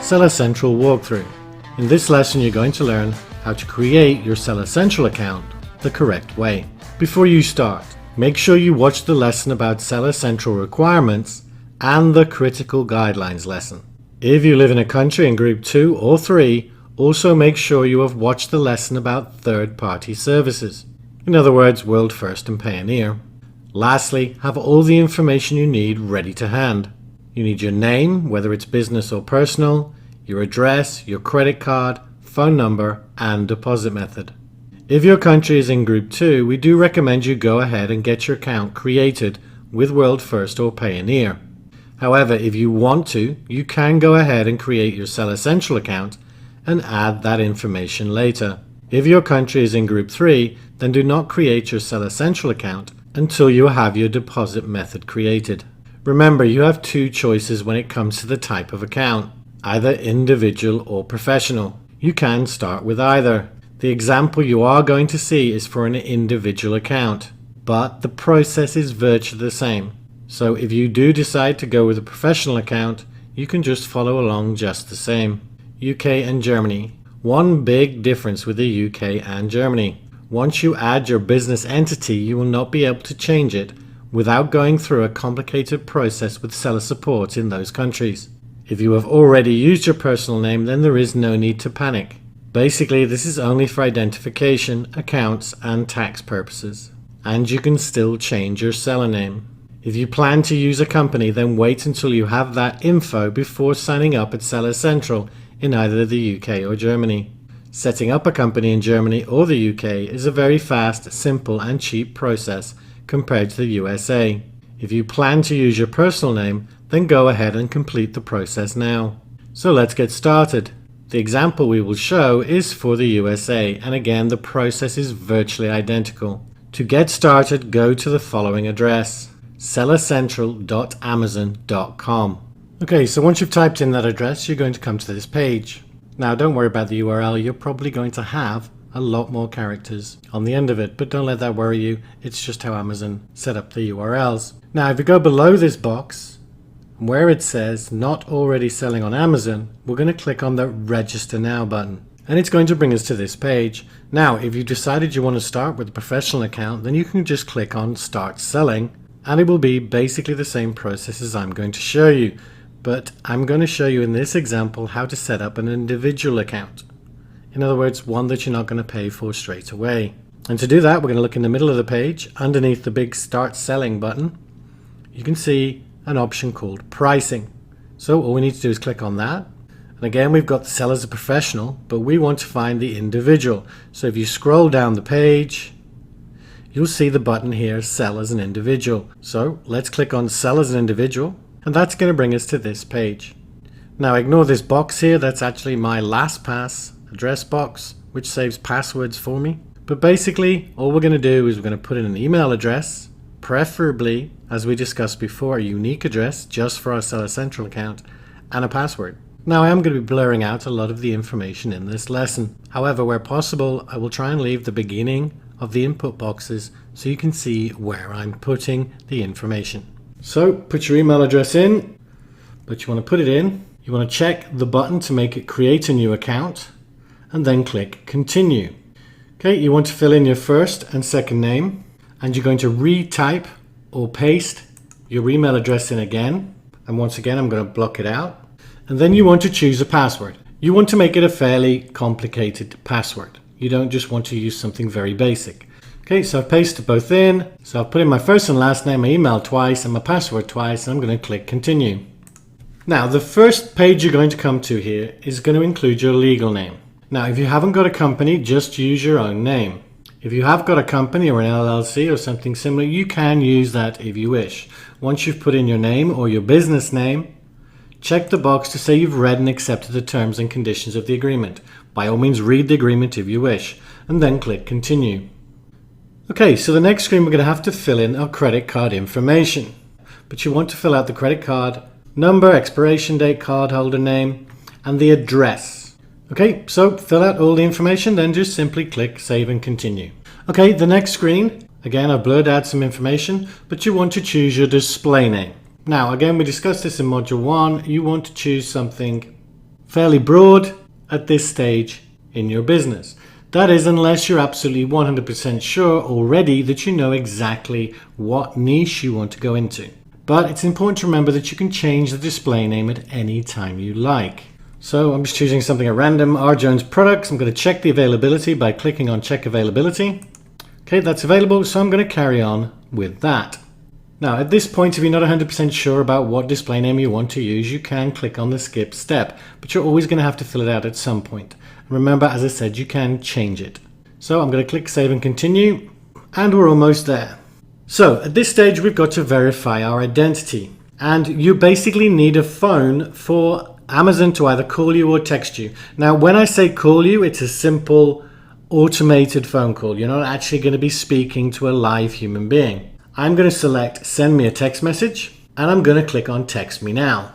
Seller Central walkthrough. In this lesson you're going to learn how to create your Seller Central account the correct way. Before you start, make sure you watch the lesson about Seller Central requirements and the critical guidelines lesson. If you live in a country in group 2 or 3, also make sure you have watched the lesson about third-party services. In other words, World First and Payoneer. Lastly, have all the information you need ready to hand. You need your name, whether it's business or personal, your address, your credit card, phone number, and deposit method. If your country is in group 2, we do recommend you go ahead and get your account created with World First or Payoneer. However, if you want to, you can go ahead and create your Seller Central account and add that information later. If your country is in group 3, then do not create your Seller Central account until you have your deposit method created. Remember, you have two choices when it comes to the type of account, either individual or professional. You can start with either. The example you are going to see is for an individual account, but the process is virtually the same. So if you do decide to go with a professional account, you can just follow along just the same. UK and Germany. One big difference with the UK and Germany. Once you add your business entity, you will not be able to change it without going through a complicated process with seller support in those countries. If you have already used your personal name, then there is no need to panic. Basically, this is only for identification, accounts, and tax purposes. And you can still change your seller name. If you plan to use a company, then wait until you have that info before signing up at Seller Central in either the UK or Germany. Setting up a company in Germany or the UK is a very fast, simple, and cheap process compared to the USA. If you plan to use your personal name, then go ahead and complete the process now. So let's get started. The example we will show is for the USA, and again the process is virtually identical. To get started, go to the following address: sellercentral.amazon.com. Okay, so once you've typed in that address, you're going to come to this page. Now don't worry about the URL, you're probably going to have a lot more characters on the end of it, but don't let that worry you. It's just how Amazon set up the URLs. Now if you go below this box where it says not already selling on Amazon, we're going to click on the register now button and it's going to bring us to this page. Now if you decided you want to start with a professional account, then you can just click on start selling and it will be basically the same process as I'm going to show you, but I'm going to show you in this example how to set up an individual account. In other words, one that you're not going to pay for straight away. And to do that, we're going to look in the middle of the page underneath the big Start Selling button. You can see an option called Pricing. So all we need to do is click on that. And again, we've got the sell as a professional, but we want to find the individual. So if you scroll down the page, you'll see the button here, Sell as an Individual. So let's click on Sell as an Individual, and that's going to bring us to this page. Now ignore this box here, that's actually my LastPass address box, which saves passwords for me. But basically, all we're going to do is we're going to put in an email address, preferably, as we discussed before, a unique address just for our Seller Central account, and a password. Now I am going to be blurring out a lot of the information in this lesson. However, where possible, I will try and leave the beginning of the input boxes so you can see where I'm putting the information. So put your email address in, but you want to put it in. You want to check the button to make it create a new account, and then click continue. Okay, you want to fill in your first and second name, and you're going to retype or paste your email address in again, and once again I'm going to block it out, and then you want to choose a password. You want to make it a fairly complicated password. You don't just want to use something very basic. Okay, so I've pasted both in, so I've put in my first and last name, my email twice, and my password twice, and I'm going to click continue. Now the first page you're going to come to here is going to include your legal name. Now, if you haven't got a company, just use your own name. If you have got a company or an LLC or something similar, you can use that if you wish. Once you've put in your name or your business name, check the box to say you've read and accepted the terms and conditions of the agreement. By all means, read the agreement if you wish, and then click continue. Okay, so the next screen we're going to have to fill in our credit card information. But you want to fill out the credit card number, expiration date, cardholder name, and the address. Okay, so fill out all the information, then just simply click Save and Continue. Okay, the next screen, again I've blurred out some information, but you want to choose your display name. Now again, we discussed this in module 1, you want to choose something fairly broad at this stage in your business. That is, unless you're absolutely 100% sure already that you know exactly what niche you want to go into. But it's important to remember that you can change the display name at any time you like. So I'm just choosing something at random, R. Jones Products. I'm going to check the availability by clicking on Check Availability. Okay, that's available, so I'm going to carry on with that. Now, at this point, if you're not 100% sure about what display name you want to use, you can click on the skip step, but you're always going to have to fill it out at some point. Remember, as I said, you can change it. So I'm going to click Save and Continue, and we're almost there. So at this stage, we've got to verify our identity, and you basically need a phone for Amazon to either call you or text you. Now, when I say call you, it's a simple automated phone call. You're not actually going to be speaking to a live human being. I'm going to select Send Me a Text Message, and I'm going to click on Text Me Now.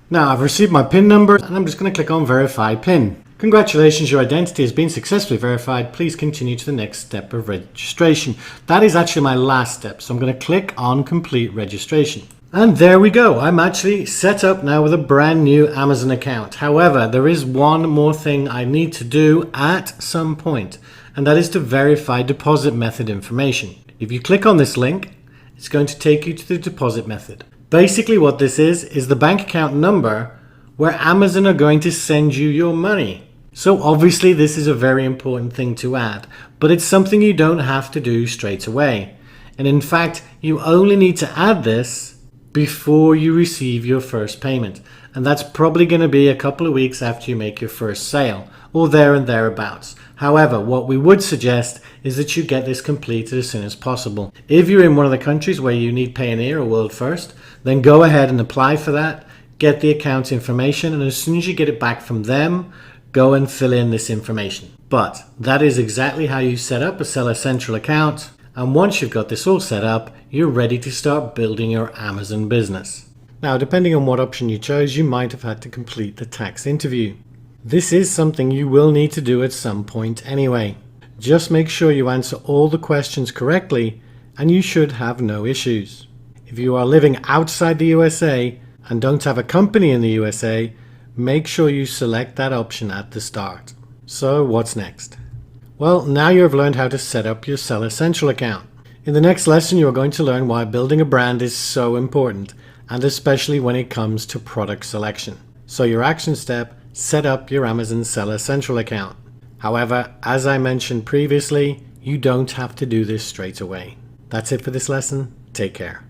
Now I've received my PIN number, and I'm just going to click on Verify PIN. Congratulations, your identity has been successfully verified. Please continue to the next step of registration. That is actually my last step, so I'm going to click on Complete Registration. And there we go. I'm actually set up now with a brand new Amazon account. However, there is one more thing I need to do at some point, and that is to verify deposit method information. If you click on this link, it's going to take you to the deposit method. Basically what this is the bank account number where Amazon are going to send you your money. So obviously this is a very important thing to add, but it's something you don't have to do straight away. And in fact, you only need to add this before you receive your first payment. And that's probably going to be a couple of weeks after you make your first sale, or there and thereabouts. However, what we would suggest is that you get this completed as soon as possible. If you're in one of the countries where you need Payoneer or World First, then go ahead and apply for that, get the account information, and as soon as you get it back from them, go and fill in this information. But that is exactly how you set up a Seller Central account. And once you've got this all set up, you're ready to start building your Amazon business. Now, depending on what option you chose, you might have had to complete the tax interview. This is something you will need to do at some point anyway. Just make sure you answer all the questions correctly, and you should have no issues. If you are living outside the USA and don't have a company in the USA, make sure you select that option at the start. So what's next? Well, now you have learned how to set up your Seller Central account. In the next lesson, you are going to learn why building a brand is so important, and especially when it comes to product selection. So your action step, set up your Amazon Seller Central account. However, as I mentioned previously, you don't have to do this straight away. That's it for this lesson. Take care.